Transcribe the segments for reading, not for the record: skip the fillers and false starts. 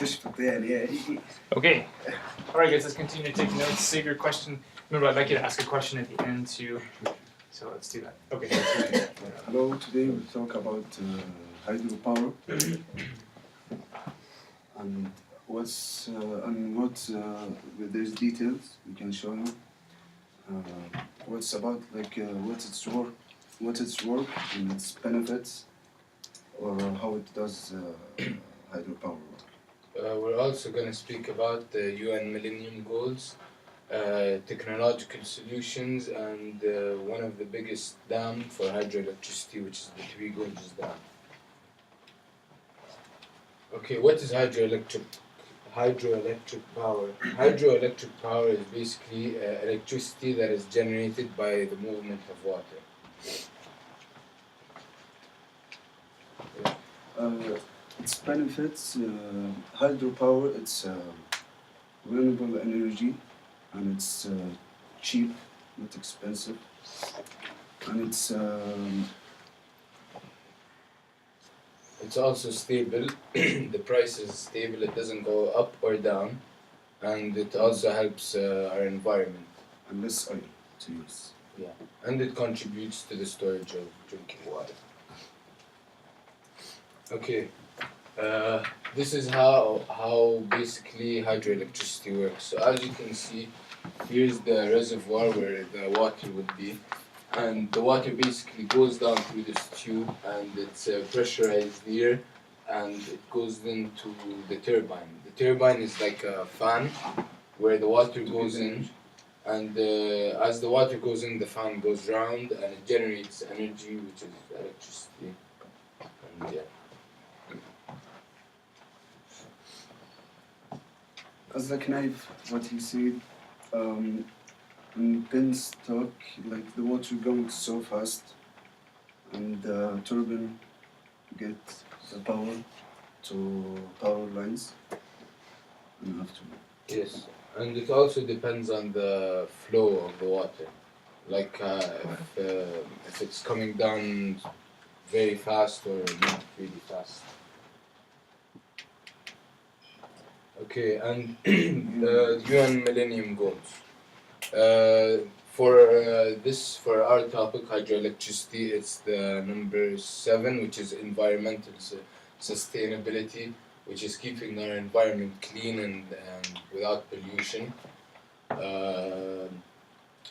Okay. All right, guys. Let's continue to take notes. Save your question. Remember, I'd like you to ask a question at the end too. So let's do that. Okay. Hello. Today we'll talk about hydropower and there's details we can show you. What's about what's its work and its benefits, or how it does hydropower work. We're also going to speak about the UN Millennium Goals, technological solutions, and one of the biggest dam for hydroelectricity, which is the Three Gorges Dam. Okay, what is hydroelectric power? Hydroelectric power is basically electricity that is generated by the movement of water. Its benefits, hydropower, it's renewable energy, and it's cheap, not expensive, and it's also stable. The price is stable, it doesn't go up or down, and it also helps our environment. And less oil to use. Yeah, and it contributes to the storage of drinking water. Okay, this is how basically hydroelectricity works. So as you can see, here's the reservoir where the water would be, and the water basically goes down through this tube, and it's pressurized here, and it goes into the turbine. The turbine is like a fan where the water goes in, and as the water goes in, the fan goes round, and it generates energy, which is electricity. And yeah. As the knife, what he said, in penstock, like the water goes so fast, and the turbine gets the power to power lines. And after. Yes, and it also depends on the flow of the water. Like if it's coming down very fast or not really fast. Okay, and the UN Millennium Goals. For our topic, hydroelectricity, it's the number 7, which is environmental sustainability, which is keeping our environment clean and without pollution.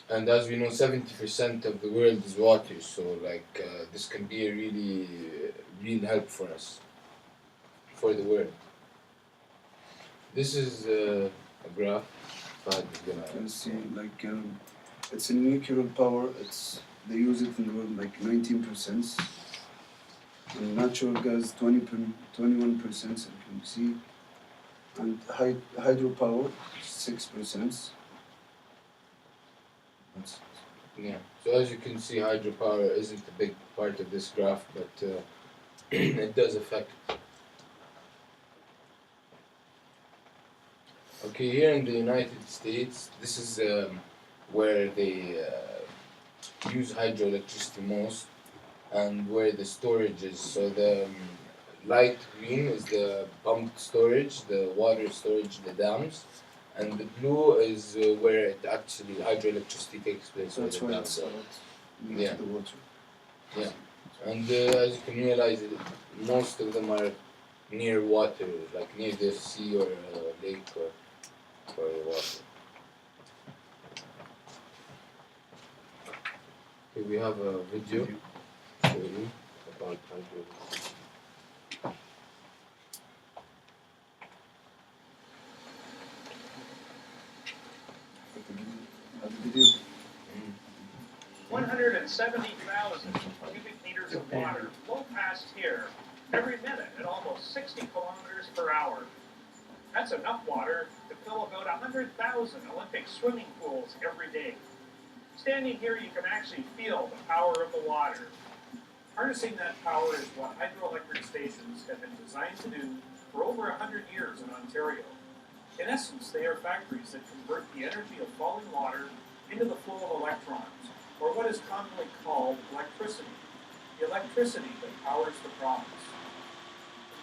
And as we know, 70% of the world is water, so this can be a real help for us, for the world. This is a graph. You can see, it's a nuclear power. They use it in the world 19%, and natural gas 21%. So you can see, and hydropower 6%. Yeah. So as you can see, hydropower isn't a big part of this graph, but it does affect. Okay, here in the United States, this is where they use hydroelectricity most, and where the storage is. So the light green is the pumped storage, the water storage, the dams, and the blue is where it actually hydroelectricity takes place. So that's why it's yeah. The water. Yeah, and as you can realize, most of them are near water, like near the sea or lake or water. Okay, we have a video for you about hydroelectricity. 170,000 cubic meters of water flow past here every minute at almost 60 kilometers per hour. That's enough water to fill about 100,000 Olympic swimming pools every day. Standing here, you can actually feel the power of the water. Harnessing that power is what hydroelectric stations have been designed to do for over 100 years in Ontario. In essence, they are factories that convert the energy of falling water into the flow of electrons, or what is commonly called electricity, the electricity that powers the province.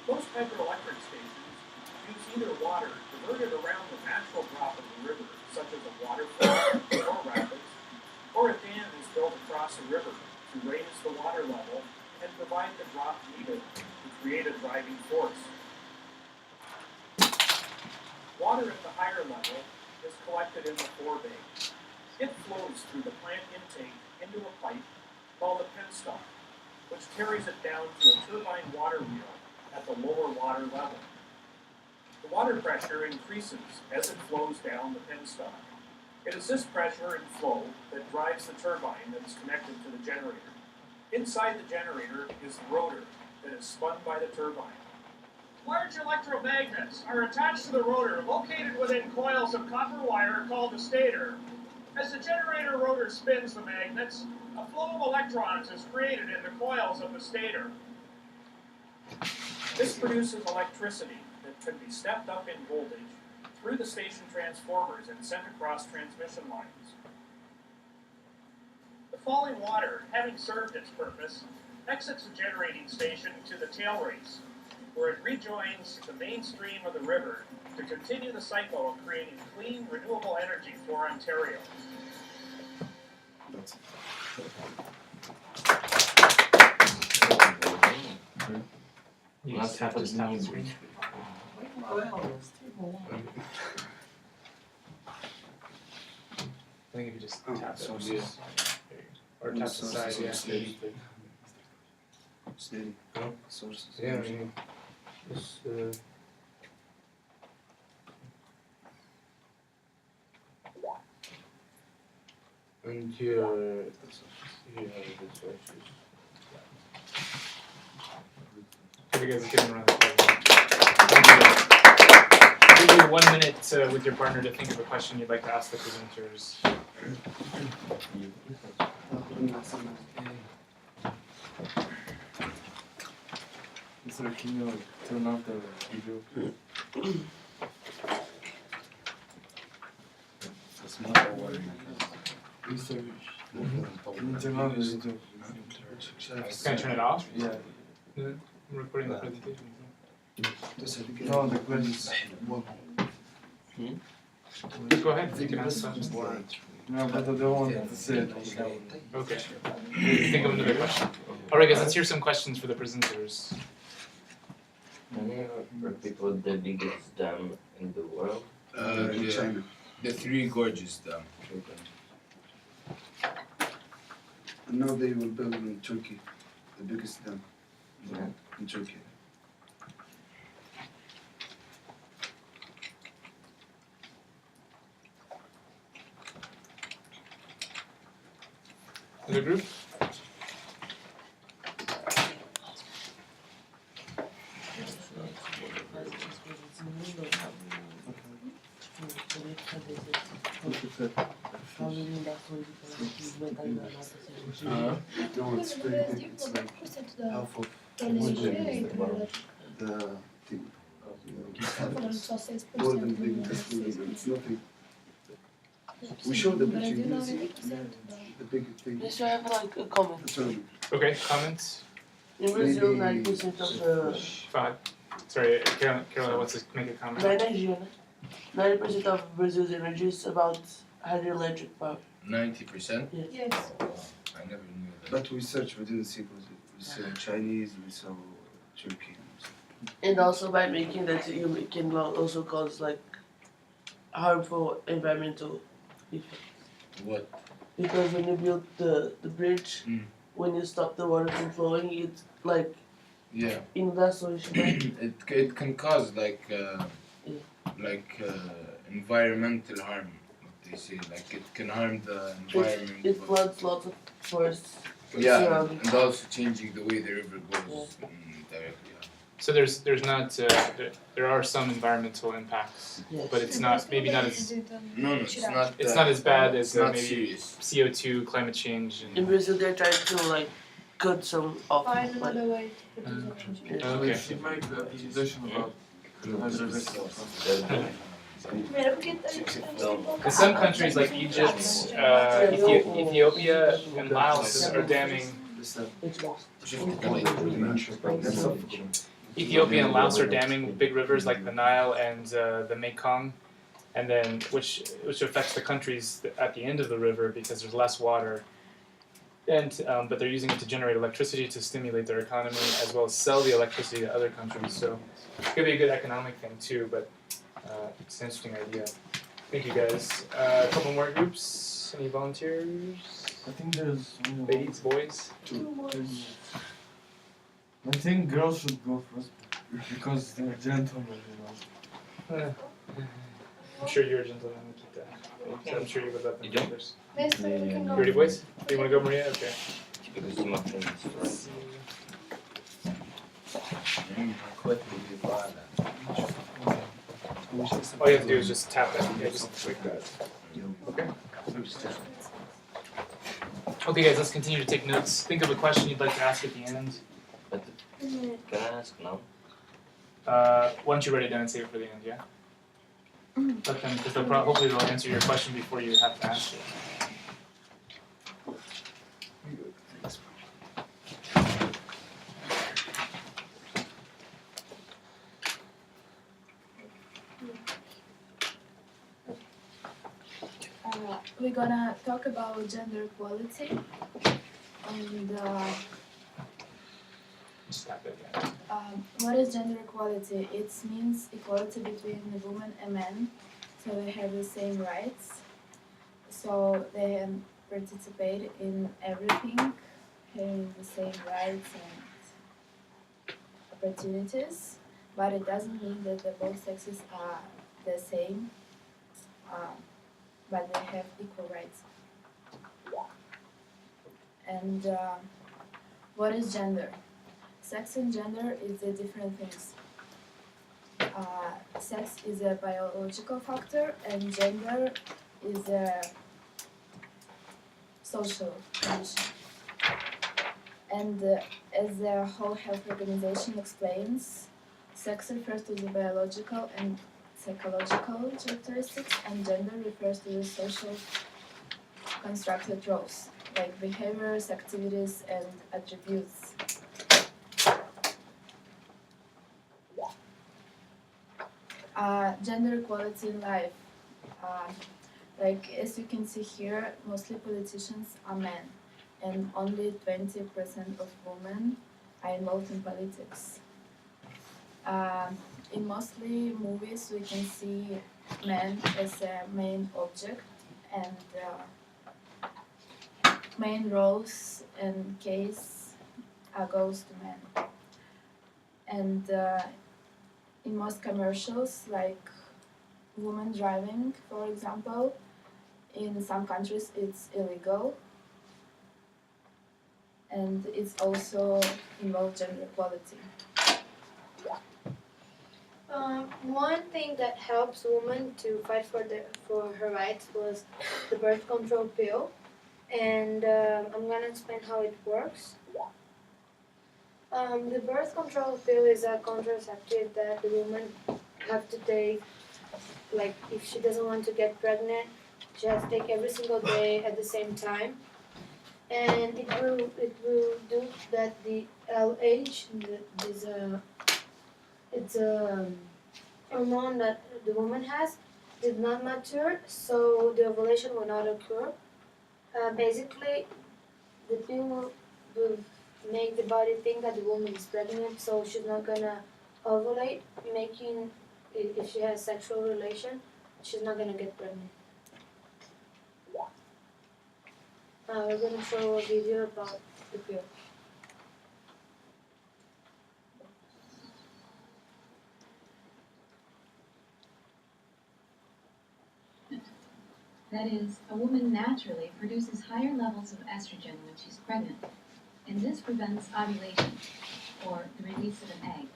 Most hydroelectric stations use either water diverted around the natural drop of the river, such as a waterfall or rapids, or a dam is built across a river to raise the water level and provide the drop needed to create a driving force. Water at the higher level is collected in the forebay. It flows through the plant intake into a pipe called a penstock, which carries it down to a turbine water wheel at the lower water level. The water pressure increases as it flows down the penstock. It is this pressure and flow that drives the turbine that is connected to the generator. Inside the generator is the rotor that is spun by the turbine. Large electromagnets are attached to the rotor located within coils of copper wire called the stator. As the generator rotor spins the magnets, a flow of electrons is created in the coils of the stator. This produces electricity that can be stepped up in voltage through the station transformers and sent across transmission lines. The falling water, having served its purpose, exits the generating station to the tail race, where it rejoins the main stream of the river to continue the cycle of creating clean, renewable energy for Ontario. That's it. You just tap the screen. I think if you just tap it, sources. there you go. Or tap the side, yeah. Steady. Steady. No? Sources. Yeah, I mean, it's, and here are the sources. Give you guys a good round of applause. I'll give you 1 minute with your partner to think of a question you'd like to ask the presenters. Sir, can you turn off the video? Sir, can you turn off the video? Can I turn it off? Yeah. I'm recording the presentation. No, the questions. Go ahead, you can ask questions. No, but I don't want to say it. Okay. Think of another question. Alright guys, let's hear some questions for the presenters. Can you repeat what the biggest dam in the world? In Yeah, China. the Three Gorges Dam. And now they will build in Turkey, the biggest dam in Turkey. Other group? No, it's very big. It's like half of the thing. More than big, it's nothing. We showed the picture, you can see the big thing. Yes, I have like a comment. The tournament. Okay, comments? In Brazil, Maybe- 90% of the Fine. Sorry, Caroline wants to make a comment. Nigeria, 90% of Brazil's energy is about hydroelectric power. 90%? Yes. I never knew that. But we searched, we didn't see Brazil. We saw Chinese, we saw Turkey. And also by making that, you can also cause like harmful environmental effects. What? Because when you build the bridge, when you stop the water from flowing, it's like Yeah, inundation. it can cause like environmental harm. What they say, like it can harm the environment. It but- floods lots of forests. Yeah, surrounding. and also changing the way the river goes directly. So there's not there are some environmental impacts, Yes. but it's not maybe not as No, it's not. it's not as bad as It's not maybe serious. CO2, climate change, In and Brazil, they're trying to like cut some off. Find Like, another way to put it on. okay. She made the accusation about Primeiro porque a In some countries like Egypt, Ethiopia, and Laos are damming. it's lost. Ethiopia and Laos are damming big rivers like the Nile and the Mekong, and then which affects the countries at the end of the river because there's less water. And but they're using it to generate electricity to stimulate their economy as well as sell the electricity to other countries. So it could be a good economic thing too. But it's an interesting idea. Thank you guys. A couple more groups. Any volunteers? I think there's Ladies, boys. I think girls should go first because they're gentlemen, I'm sure you're a gentleman, Nikita. I'm sure you would let them You go don't? first. Next time we can You go. ready, boys? Do you want to go, Maria? Okay. Because you might think it's right. All you have to do is just tap it. Yeah, just like that. Okay. Okay, guys, let's continue to take notes. Think of a question you'd like to ask at the end. Can I ask now? Why don't you write it down and save it for the end, yeah? Let them, because hopefully they'll answer your question before you have to ask it. We're gonna talk about gender equality and Just tap it, yeah. what is gender equality? It means equality between a woman and man, so they have the same rights, so they can participate in everything, having the same rights and opportunities, but it doesn't mean that the both sexes are the same, but they have equal rights. And what is gender? Sex and gender is the different things. Sex is a biological factor and gender is a social condition. And as the Whole Health Organization explains, sex refers to the biological and psychological characteristics, and gender refers to the social constructed roles, like behaviors, activities, and attributes. Gender equality in life. Like as you can see here, mostly politicians are men, and only 20% of women are involved in politics. In mostly movies, we can see men as a main object, and main roles and case goes to men. And in most commercials, like women driving, for example, in some countries it's illegal, and it's also involved gender equality. One thing that helps women to fight for her rights was the birth control pill, and I'm gonna explain how it works. The birth control pill is a contraceptive that the woman have to take. Like if she doesn't want to get pregnant, she has to take every single day at the same time, and it will do that. The LH is it's a hormone that the woman has did not mature, so the ovulation will not occur. Basically, the pill will make the body think that the woman is pregnant, so she's not gonna ovulate, making if she has sexual relation, she's not gonna get pregnant. We're gonna show a video about the pill. That is, a woman naturally produces higher levels of estrogen when she's pregnant, and this prevents ovulation, or the release of an egg.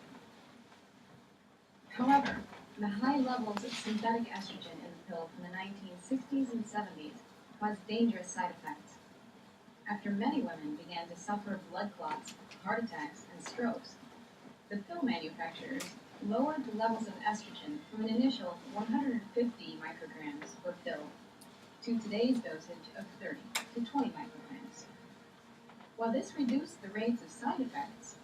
However, the high levels of synthetic estrogen in the pill from the 1960s and 70s caused dangerous side effects. After many women began to suffer blood clots, heart attacks, and strokes, the pill manufacturers lowered the levels of estrogen from an initial 150 micrograms per pill to today's dosage of 30 to 20 micrograms. While this reduced the rates of side effects,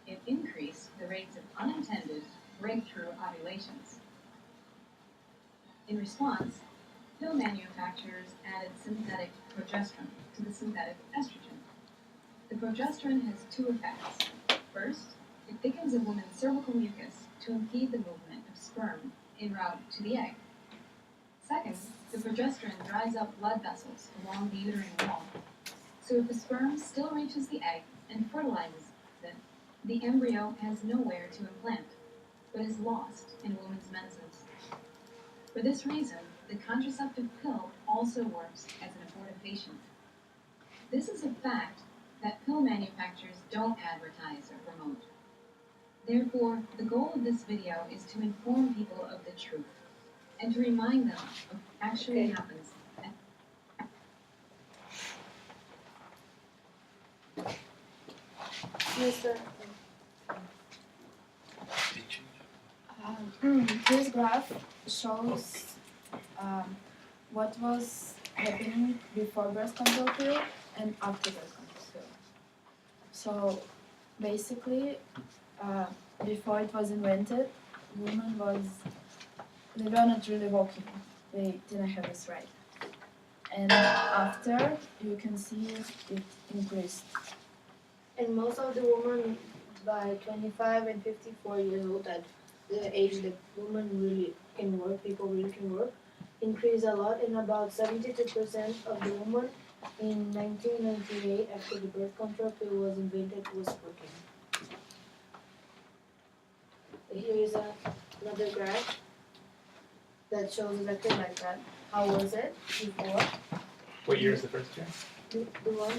it increased the rates of unintended breakthrough ovulations. In response, pill manufacturers added synthetic progesterone to the synthetic estrogen. The progesterone has two effects. First, it thickens a woman's cervical mucus to impede the movement of sperm en route to the egg. Second, the progesterone dries up blood vessels along the uterine wall. So if the sperm still reaches the egg and fertilizes it, the embryo has nowhere to implant, but is lost in a woman's menses. For this reason, the contraceptive pill also works as an abortifacient. This is a fact that pill manufacturers don't advertise or promote. Therefore, the goal of this video is to inform people of the truth and to remind them of what actually happens. Mr. This graph shows what was happening before birth control pill and after birth control pill. So basically, before it was invented, women they were not really walking. They didn't have this right. And after, you can see it increased. And most of the women by 25 and 54 years old, at the age that women really can work, people really can work, increased a lot. And about 72% of the women in 1998, after the birth control pill was invented, was working. Here is another graph that shows exactly like that. How was it before? What year is the first year? The one,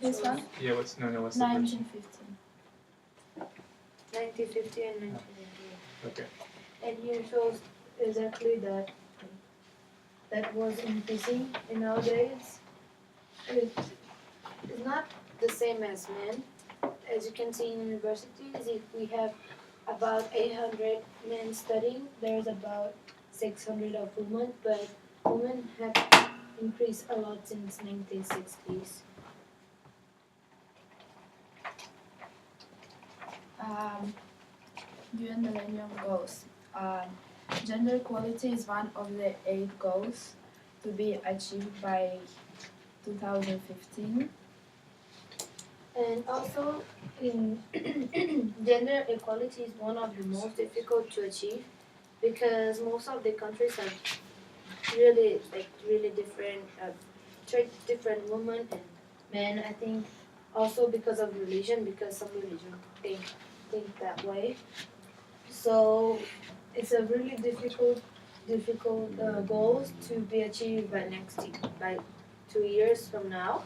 This shows one? Yeah, what's the first year? 1915. 1950 and 1998. Okay. And here shows exactly that was increasing. And nowadays, it's not the same as men. As you can see in universities, if we have about 800 men studying, there's about 600 of women, but women have increased a lot since 1960s. UN Millennium Goals. Gender equality is one of the 8 goals to be achieved by 2015. And also, in gender equality is one of the most difficult to achieve because most of the countries have really different treat different women and men. I think also because of religion, because some religion think that way. So it's a really difficult goal to be achieved by 2 years from now.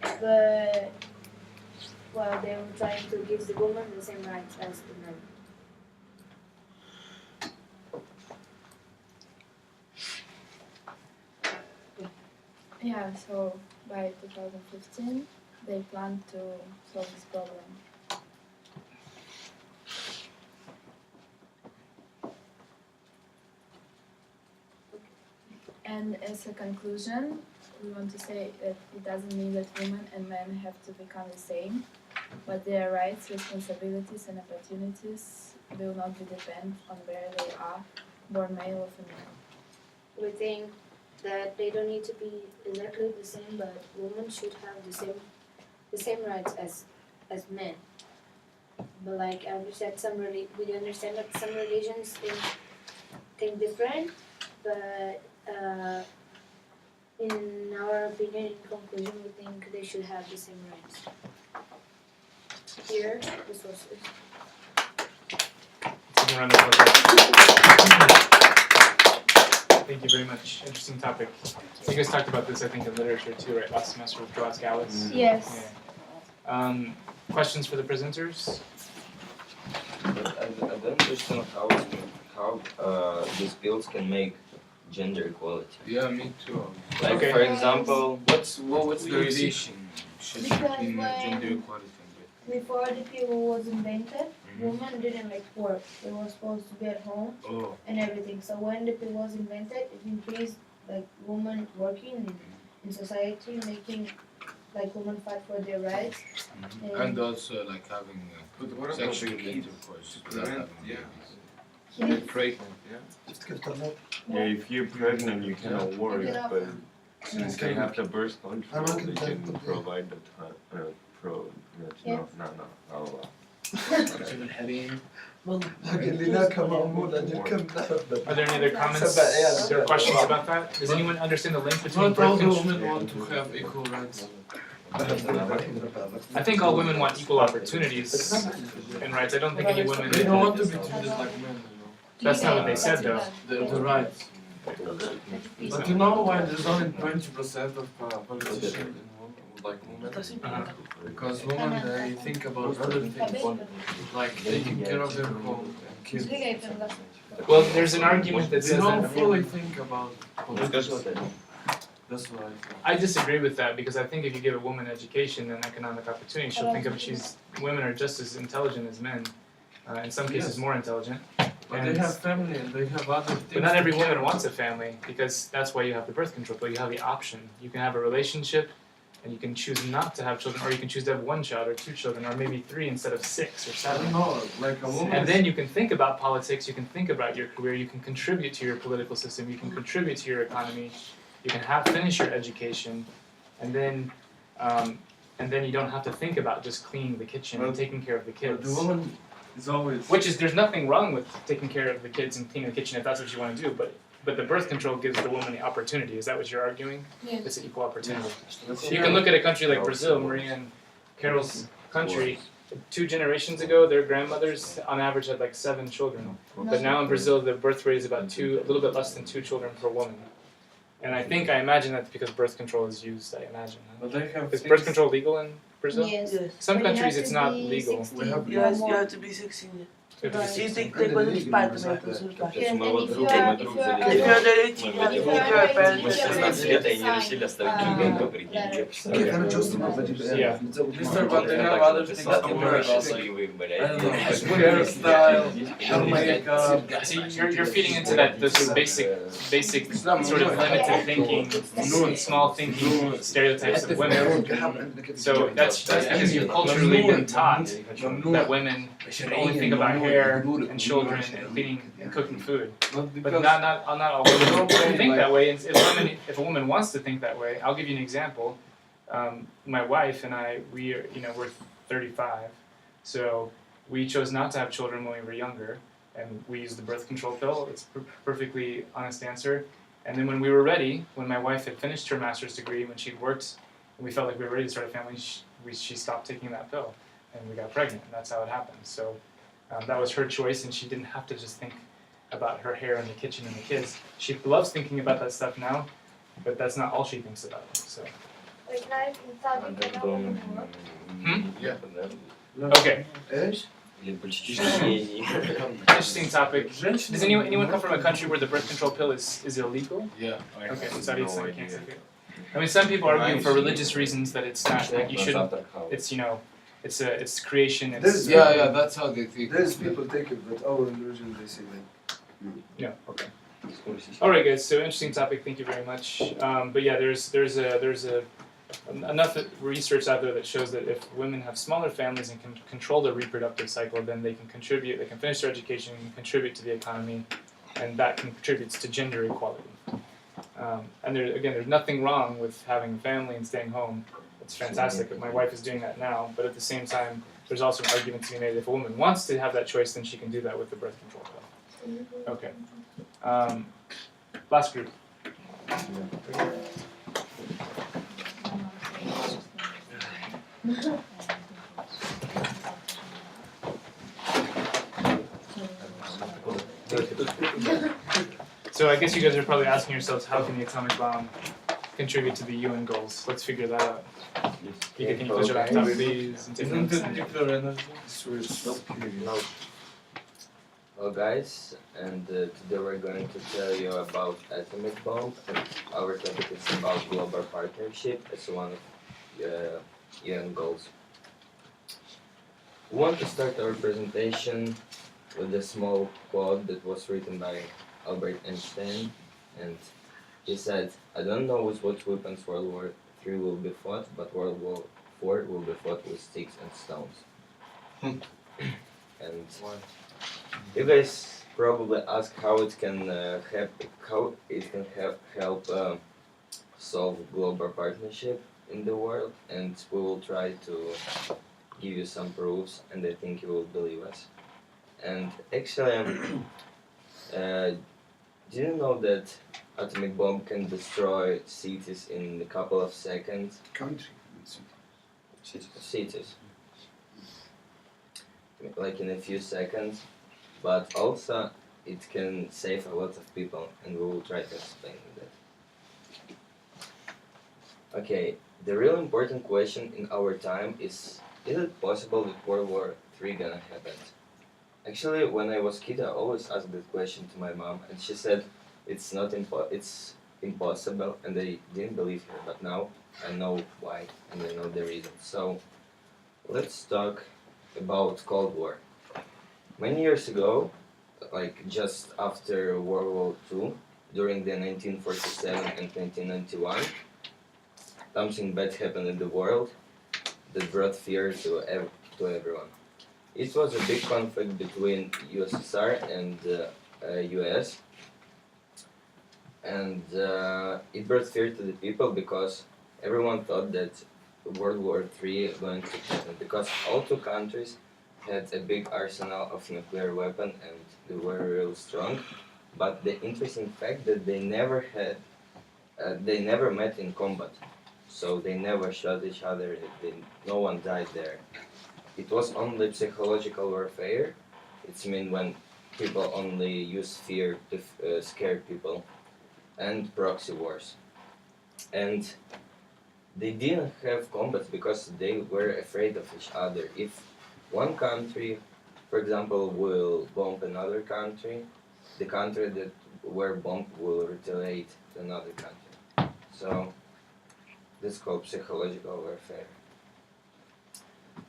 But well, they were trying to give the women the same rights as the men. Yeah, so by 2015, they plan to solve this problem. And as a conclusion, we want to say that it doesn't mean that women and men have to become the same, but their rights, responsibilities, and opportunities will not be dependent on where they are, born male or female. We think that they don't need to be exactly the same, but women should have the same rights as men. But like Andrew said, we understand that some religions think different, but in our opinion, in conclusion, we think they should have the same rights. Here, the sources. Second round of applause. Thank you very much. Interesting topic. You guys talked about this, I think, in literature too, right? Last semester with Joas Gallus. Yes. Yeah. Questions for the presenters? But I don't understand how these pills can make gender equality. Yeah, me too. Like Okay. for example, What's the relation Because between when- gender equality and Before the pill was invented, women didn't work. They were supposed to be at home oh, and everything. So when the pill was invented, it increased women working in society, making like women fight for their rights. And also like having But what about sexual the kids? intercourse without having Yeah. babies. kids, Pregnant, Yeah, if you're pregnant, you cannot work, Yeah. but since they have the birth control, I'm they not can content. provide the time. Yeah. No. Well, Are there any other comments or questions about that? Does anyone understand the link between Not all birth the control? women want to have equal rights. I think all women want equal opportunities and rights. I don't think any women. They don't want to be treated like men, That's not what they said though. The rights. But you know why there's only 20% of politicians like women? Uh-huh. Because women they think about other things, like taking care of their home and kids. Well, there's an argument that They says don't that. fully think about politics. That's why. I disagree with that because I think if you give a woman education and economic opportunity, she'll think of women are just as intelligent as men, in some cases Yes. more intelligent. But they have family and they have other things. But not to every care woman about. wants a family because that's why you have the birth control pill. You have the option. You can have a relationship and you can choose not to have children, or you can choose to have 1 child or 2 children, or maybe 3 instead of 6 or I 7. don't know, like a woman. And then you can think about politics, you can think about your career, you can contribute to your political system, you can contribute to your economy, you can finish your education, and then you don't have to think about just cleaning the kitchen and But- taking care of the But kids. the woman is always. Which is, there's nothing wrong with taking care of the kids and cleaning the kitchen if that's what you want to do, but the birth control gives the woman the opportunity. Is that what you're arguing? Yes. It's an equal opportunity. That's You can look at a country like Brazil, Maria and Carol's country. 2 generations ago, their grandmothers on average had like 7 children. But now in Brazil, the birth rate is about a little bit less than 2 children per woman. And I imagine that's because birth control is used, I imagine. But they have Is things. birth control legal in Brazil? Yes. yes. Some But you countries have it's to not be legal. 16 have- You or have, you more. have to be 16. You have to be Right. You 16. take what is part of it, it's part. Yeah, and моего if you друга are, мой if друг you are If you're залетел. under 18, you have to If you make are your under parents. 18, you have 16 лет, и они to решили sign, оставить ребенка, прикинь, я представляю. Yeah. Mister, but they have other things to worry about, like, Счастливых, I блядь. don't know, hairstyle, makeup. See, you're feeding into that this basic sort of limited thinking, small thinking stereotypes of women. So that's because you've culturally been taught that women should only think about hair and children and cleaning and cooking food. Not But because not all women think that way. And if a woman wants to think that way, I'll give you an example. My wife and I, we're 35, so we chose not to have children when we were younger, and we used the birth control pill. It's a perfectly honest answer. And then when we were ready, when my wife had finished her master's degree, when she'd worked, and we felt like we were ready to start a family, she stopped taking that pill, and we got pregnant. And that's how it happened. So that was her choice, and she didn't have to just think about her hair in the kitchen and the kids. She loves thinking about that stuff now, but that's not all she thinks about. So Like life in Saudi Arabia. okay, Или почти гений. interesting topic. Does anyone come from a country where the birth control pill is illegal? Yeah. Okay, Saudi so you can't say it. I mean, some people argue for religious reasons that it's not like you shouldn't. It's it's creation. It's Yeah, that's how they think. There's people take it, but our religion they say like. yeah. Okay. All right, guys. So interesting topic. Thank you very much. But yeah, there's enough research out there that shows that if women have smaller families and can control their reproductive cycle, then they can contribute. They can finish their education and contribute to the economy, and that contributes to gender equality. And there's nothing wrong with having a family and staying home. It's fantastic. My wife is doing that now, but at the same time, there's also an argument to be made. If a woman wants to have that choice, then she can do that with the birth control pill. Okay. Last group. So I guess you guys are probably asking yourselves, how can the atomic bomb contribute to the UN goals? Let's figure that out. Can you close your laptop, please, and take Isn't notes? it nuclear energy? Well, guys, and today we're going to tell you about atomic bomb, and our topic is about global partnership as one of UN goals. We want to start our presentation with a small quote that was written by Albert Einstein, and he said, "I don't know with what weapons World War III will be fought, but World War IV will be fought with sticks and stones. And you guys probably ask how it can help solve global partnership in the world, and we will try to give you some proofs, and I think you will believe us. And actually, do you know that atomic bomb can destroy cities in a couple of seconds? Country. Cities. Like in a few seconds, but also it can save a lot of people, and we will try to explain that. Okay, the real important question in our time is it possible that World War III gonna happen? Actually, when I was kid, I always asked that question to my mom, and she said it's impossible, and I didn't believe her. But now I know why, and I know the reason. So let's talk about Cold War. Many years ago, like just after World War II, during the 1947 and 1991, something bad happened in the world that brought fear to everyone. It was a big conflict between USSR and US, and it brought fear to the people because everyone thought that World War III is going to happen, because all two countries had a big arsenal of nuclear weapon and they were really strong. But the interesting fact that they never met in combat, so they never shot each other. No one died there. It was only psychological warfare. It's mean when people only use fear to scare people, and proxy wars. And they didn't have combats because they were afraid of each other. If one country, for example, will bomb another country, the country that were bombed will retaliate to another country. So this is called psychological warfare.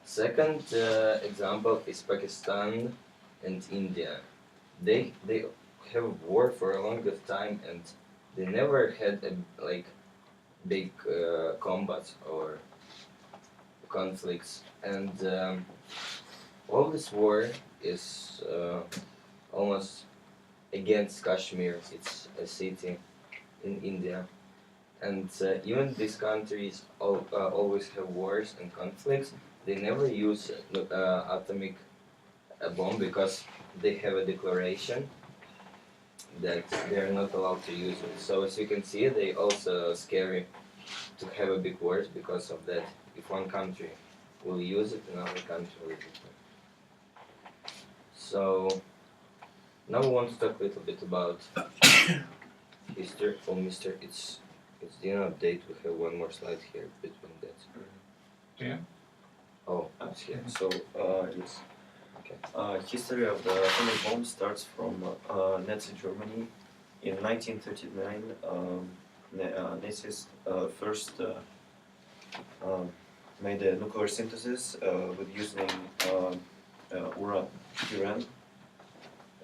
Second example is Pakistan and India. They have war for a longer time, and they never had big combats or conflicts. And all this war is almost against Kashmir. It's a city in India. And even these countries always have wars and conflicts. They never use atomic bomb because they have a declaration that they are not allowed to use it. So as you can see, they also scary to have a big wars because of that. If one country will use it, another country will use it. So now we want to talk a little bit about history. Oh, Mister, it's the update. We have one more slide here between that. Yeah. Oh, it's here. So, yes. Okay. History of the atomic bomb starts from Nazi Germany. In 1939, Nazis first made a nuclear synthesis with using uran,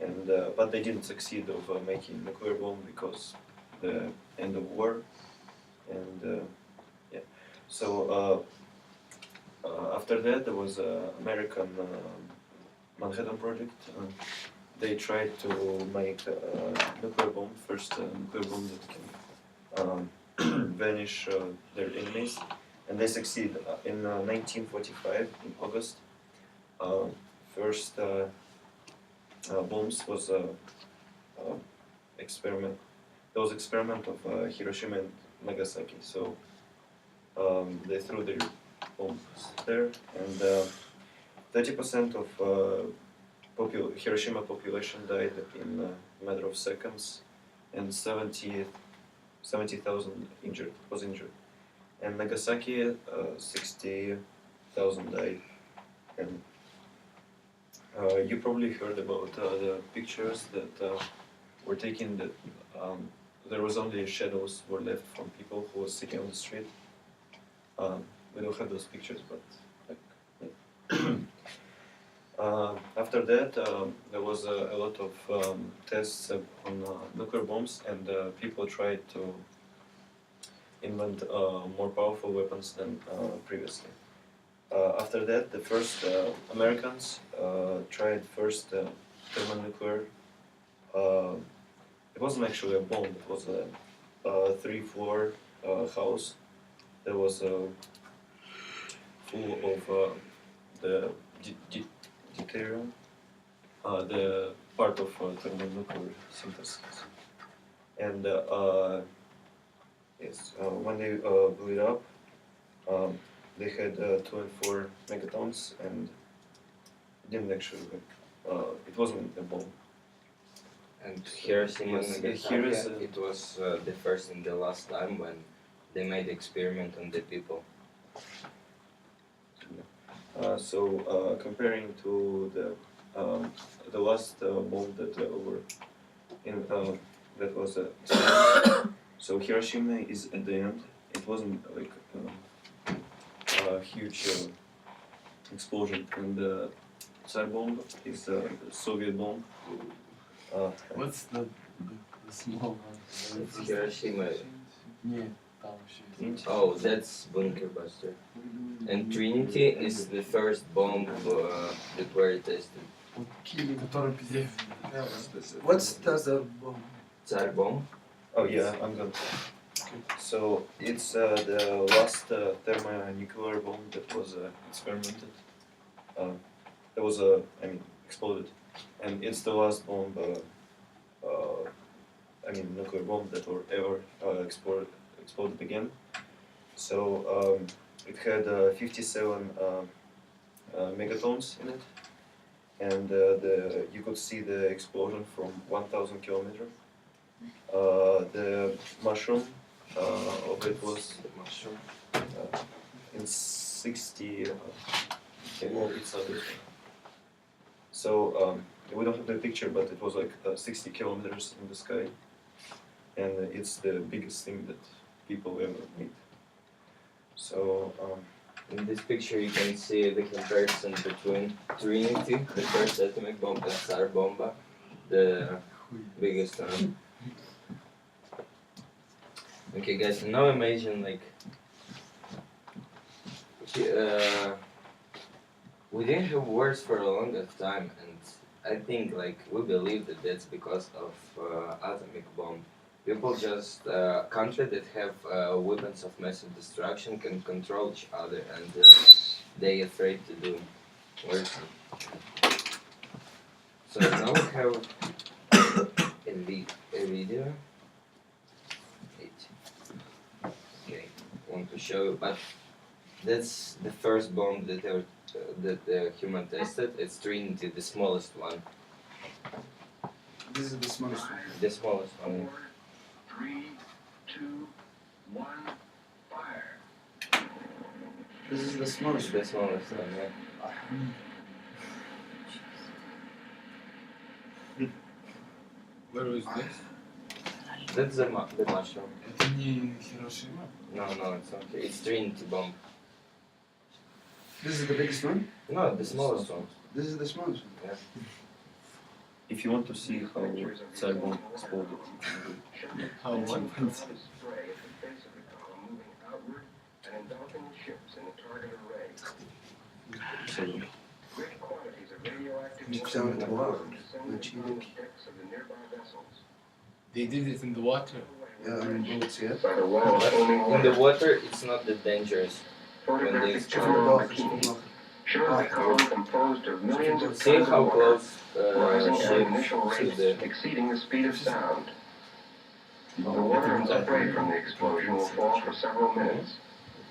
and but they didn't succeed of making nuclear bomb because the end of war, and yeah. So after that, there was American Manhattan Project. They tried to make nuclear bomb, first nuclear bomb that can vanish their enemies, and they succeed. In 1945, in August, first bombs was experiment. There was experiment of Hiroshima and Nagasaki. So they threw their bombs there, and 30% of Hiroshima population died in a matter of seconds, and 70,000 was injured. And Nagasaki, 60,000 died. And you probably heard about the pictures that were taken. That there was only shadows were left from people who were sitting on the street. We don't have those pictures, but after that, there was a lot of tests on nuclear bombs, and people tried to invent more powerful weapons than previously. After that, the first Americans tried first thermonuclear. It wasn't actually a bomb. It was a three-floor house that was full of the deuterium, the part of thermonuclear synthesis. And yes, when they blew it up, they had 2 and 4 megatons, and it didn't actually. It wasn't a bomb. And Hiroshima and Yes, Nagasaki, it was the first and the last time when they made experiment on the people. So comparing to the last bomb that were in that was so Hiroshima is at the end. It wasn't like a huge explosion, and the Tsar bomb is the Soviet bomb. What's the small one? It's Hiroshima. Yeah, там вообще. Oh, that's Bunker Buster. And Trinity is the first bomb that were tested. Который пиздец. What's the bomb? Tsar bomb. Oh yeah, I'm gonna. So it's the last thermonuclear bomb that was experimented. That was exploded, and it's the last bomb. Nuclear bomb that were ever exploded again. So it had 57 megatons in it, and you could see the explosion from 1,000 kilometers. The mushroom of it was in 60. It's not this one. So we don't have the picture, but it was like 60 kilometers in the sky, and it's the biggest thing that people ever made. So In this picture you can see the comparison between Trinity, the first atomic bomb, and Tsar bomba, the biggest one. Okay guys, now imagine like we didn't have wars for a longer time, and I think like we believe that that's because of atomic bomb. People just countries that have weapons of massive destruction can control each other, and they afraid to do worse. So now we have a video. Okay, want to show you, but that's the first bomb that the human tested. It's Trinity, the smallest one. This is the smallest one. The smallest one. 3, 2, 1, fire. This is the smallest The one. smallest one, yeah. Where is this? That's the mushroom. Это не Хирошима? No, it's not. It's Trinity bomb. This is the biggest one. No, the smallest one. This is the smallest one. Yeah. if you want to see how Tsar bomb exploded, How what? Spray at the base of the column, moving outward and engulfing the ships in the target array. so Great quantities of radioactive Just water sounded wild. descended Like upon the cheating. decks of the nearby vessels. They did it in the water. Yeah, on boats, yeah. By the wall of foaming In the water, water, it's not that dangerous. photographic Check column it off, bikini check it off. shows the column composed of millions of See tons how of water, close rising at ship initial to rates the. exceeding the speed of sound. The water and spray from the explosion will fall for several minutes.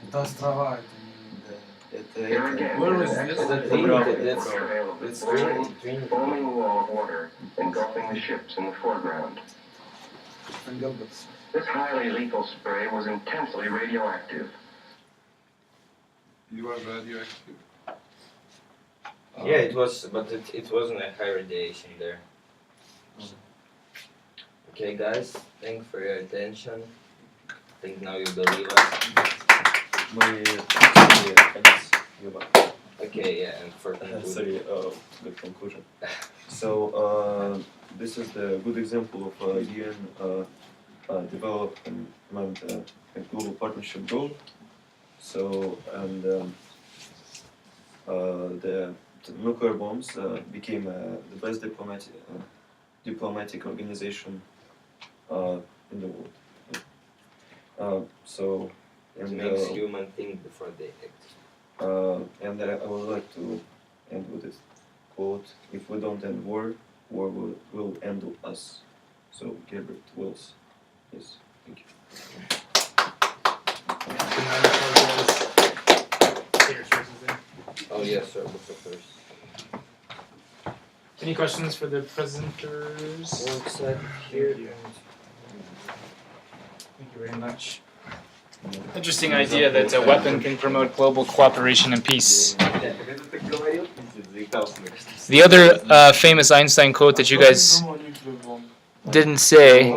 Это острова, это Here again, Where is is an this? excellent The photo Trinity, that's portrayal of the it's boiling, Trinity. foaming wall of water engulfing the ships in the foreground. And Gilbert's. This highly lethal spray was intensely radioactive. You are radioactive. Yeah, it was, but it wasn't a high radiation there. Okay, guys, thanks for your attention. I think now you believe us. мы конец Юба. Okay, yeah, and for conclusion. Sorry, good conclusion. So this is the good example of UN development and global partnership goal. So, and the nuclear bombs became the best diplomatic organization in the world. So, It and makes human think before they act. and I would like to end with this quote: "If we don't end war, war will end us." So, Gilbert Wells. Yes, thank you. Oh yes, sir. What's the first? Any questions for the presenters? One side here. Thank you. Thank you very much. Interesting idea that a weapon can promote global cooperation and peace. The other famous Einstein quote that you guys didn't say